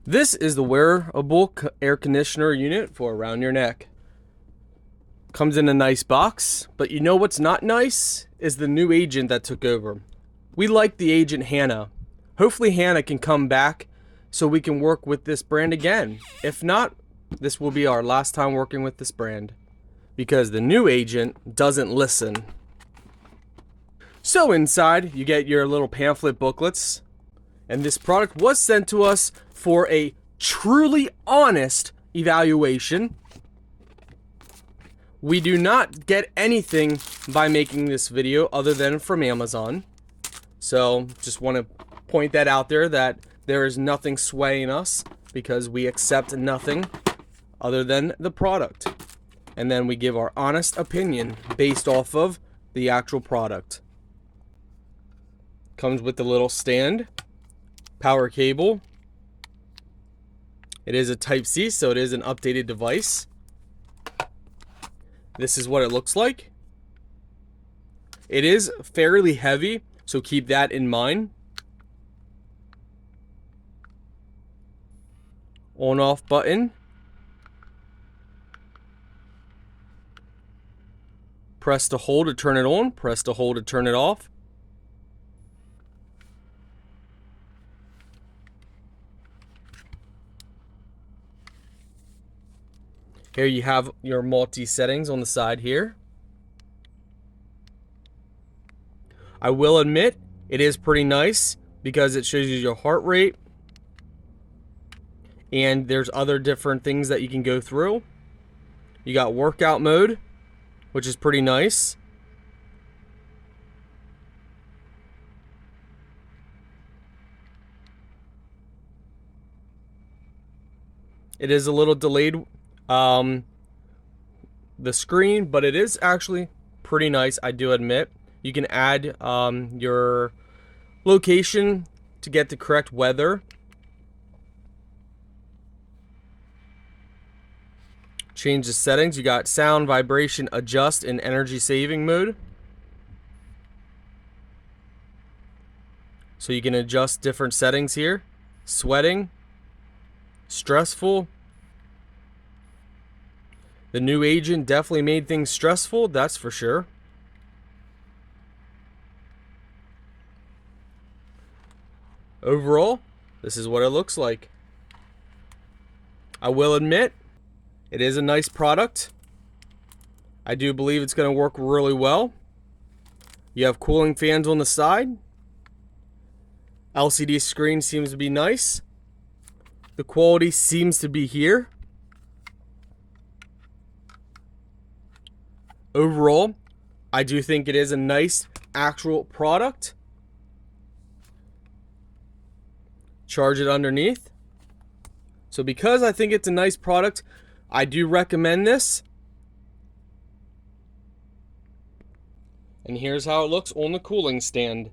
This is the wearable air conditioner unit for around your neck. Comes in a nice box, but you know what's not nice is the new agent that took over. We like the agent Hannah. Hopefully Hannah can come back so we can work with this brand again. If not, this will be our last time working with this brand because the new agent doesn't listen. So inside you get your little pamphlet booklets, and this product was sent to us for a truly honest evaluation. We do not get anything by making this video other than from Amazon. So just want to point that out there, that there is nothing swaying us because we accept nothing other than the product. And then we give our honest opinion based off of the actual product. Comes with the little stand, power cable. It is a Type-C, so it is an updated device. This is what it looks like. It is fairly heavy, so keep that in mind. On-off button. Press to hold to turn it on, press to hold to turn it off. Here you have your multi settings on the side here. I will admit it is pretty nice because it shows you your heart rate, and there's other different things that you can go through. You got workout mode, which is pretty nice. It is a little delayed, the screen, but it is actually pretty nice, I do admit. You can add your location to get the correct weather. Change the settings. You got sound, vibration, adjust, and energy saving mode. So you can adjust different settings here. Sweating, stressful. The new agent definitely made things stressful, that's for sure. Overall, this is what it looks like. I will admit, it is a nice product. I do believe it's going to work really well. You have cooling fans on the side. LCD screen seems to be nice. The quality seems to be here. Overall, I do think it is a nice actual product. Charge it underneath. So because I think it's a nice product, I do recommend this. And here's how it looks on the cooling stand.